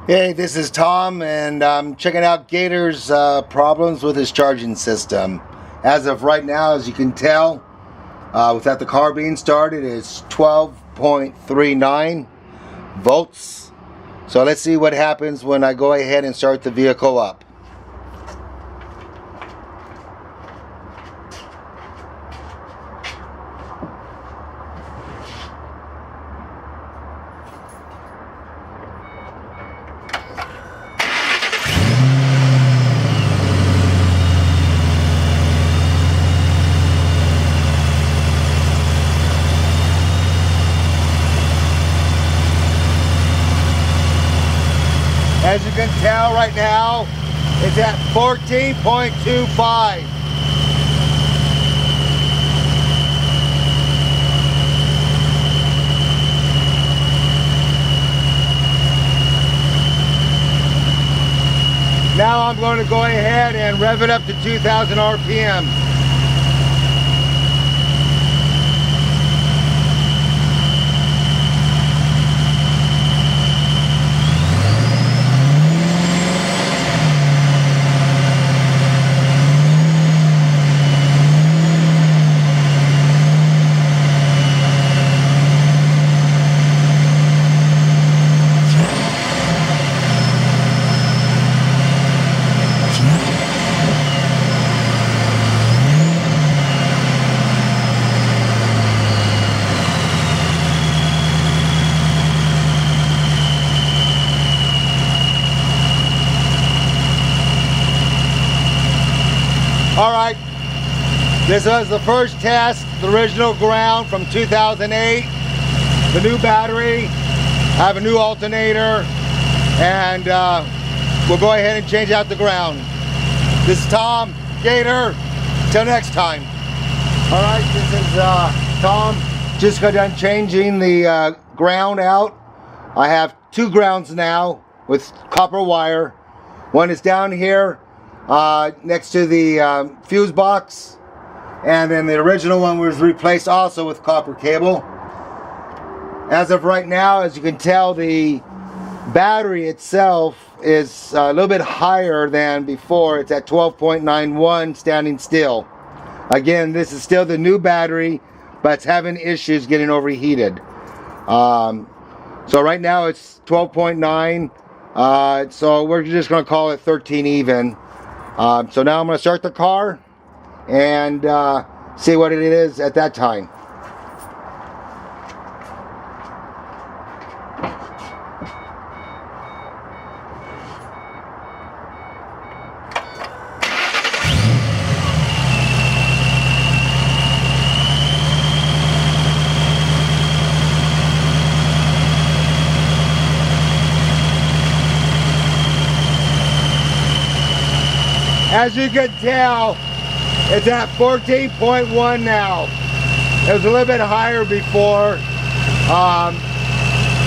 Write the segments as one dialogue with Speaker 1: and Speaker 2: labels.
Speaker 1: Hey, this is Tom, and I'm checking out Gator's problems with his charging system. As of right now, as you can tell, without the car being started, it's 12.39 volts. So let's see what happens when I go ahead and start the vehicle up. As you can tell right now, it's at 14.25. Now I'm going to go ahead and rev it up to 2,000 RPM. Alright, this was the first test, the original ground from 2008, the new battery, I have a new alternator, and we'll go ahead and change out the ground. This is Tom, Gator, till next time. Alright, this is Tom, just got done changing the ground out. I have two grounds now with copper wire. One is down here next to the fuse box, and then the original one was replaced also with copper cable. As of right now, as you can tell, the battery itself is a little bit higher than before. It's at 12.91 standing still. Again, this is still the new battery, but it's having issues getting overheated. So right now it's 12.9, so we're just going to call it 13 even. So now I'm going to start the car and see what it is at that time. As you can tell, it's at 14.1 now. It was a little bit higher before,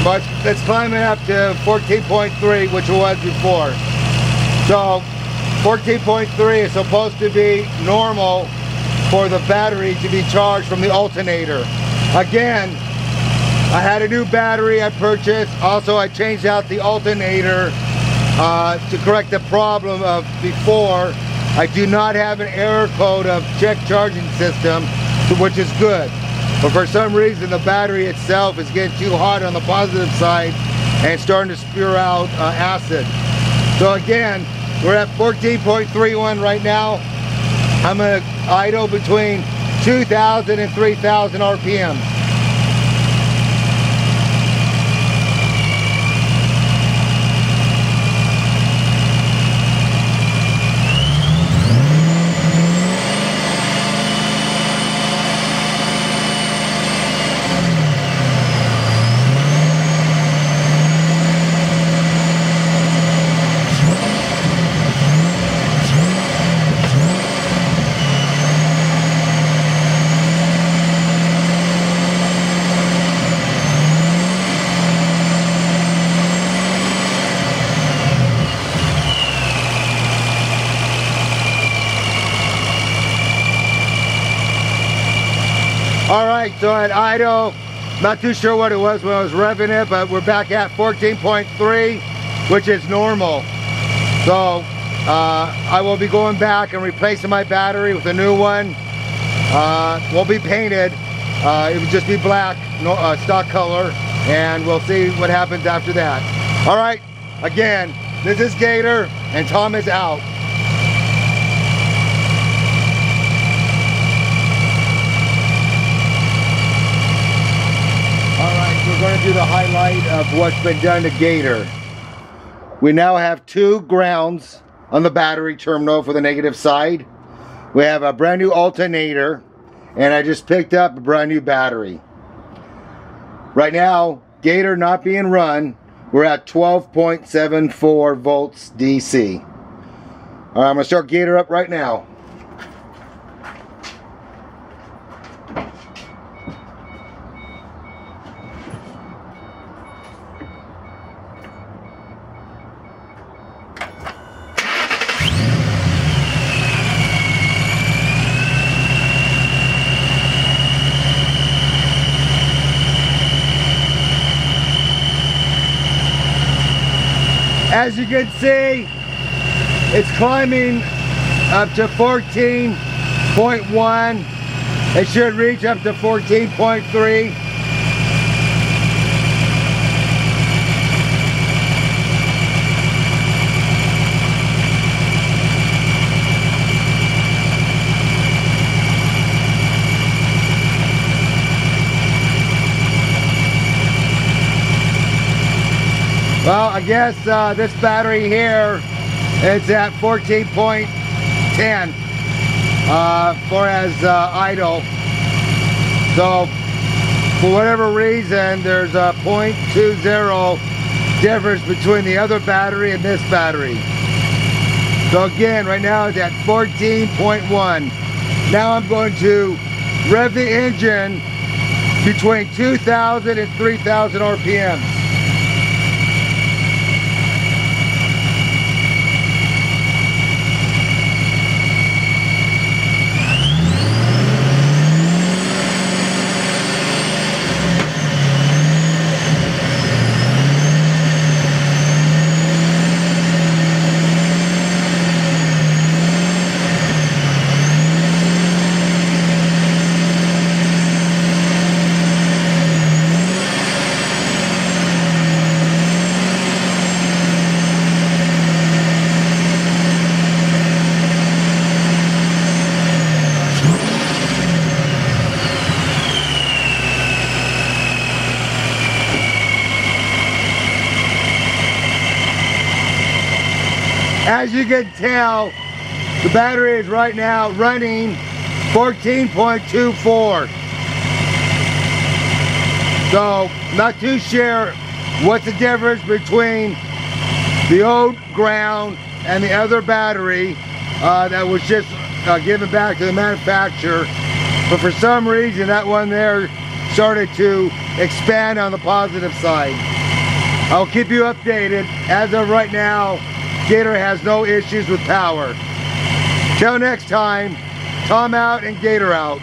Speaker 1: but it's climbing up to 14.3, which it was before. So 14.3 is supposed to be normal for the battery to be charged from the alternator. Again, I had a new battery I purchased. Also, I changed out the alternator to correct the problem of before. I do not have an error code of check charging system, which is good. But for some reason, the battery itself is getting too hot on the positive side and starting to spew out acid. So again, we're at 14.31 right now. I'm going to idle between 2,000 and 3,000 RPM. Alright, so at idle, not too sure what it was when I was revving it, but we're back at 14.3. which is normal. So I will be going back and replacing my battery with a new one. Won't be painted. It would just be black, stock color, and we'll see what happens after that. All right, again, this is Gator, and Tom is out. We're going to do the highlight of what's been done to Gator. We now have 2 grounds on the battery terminal for the negative side. We have a brand new alternator, and I just picked up a brand new battery. Right now, Gator not being run, we're at 12.74 volts DC. All right, I'm going to start Gator up right now. As you can see, it's climbing up to 14.1. It should reach up to 14.3. Well, I guess this battery here, it's at 14.10 for as idle. So for whatever reason, there's a 0.20 difference between the other battery and this battery. So again, right now it's at 14.1. Now I'm going to rev the engine between 2,000 and 3,000 RPMs. As you can tell, the battery is right now running 14.24. So, not too sure what's the difference between the old ground and the other battery that was just given back to the manufacturer. But for some reason, that one there started to expand on the positive side. I'll keep you updated. As of right now, Gator has no issues with power. Till next time, Tom out and Gator out.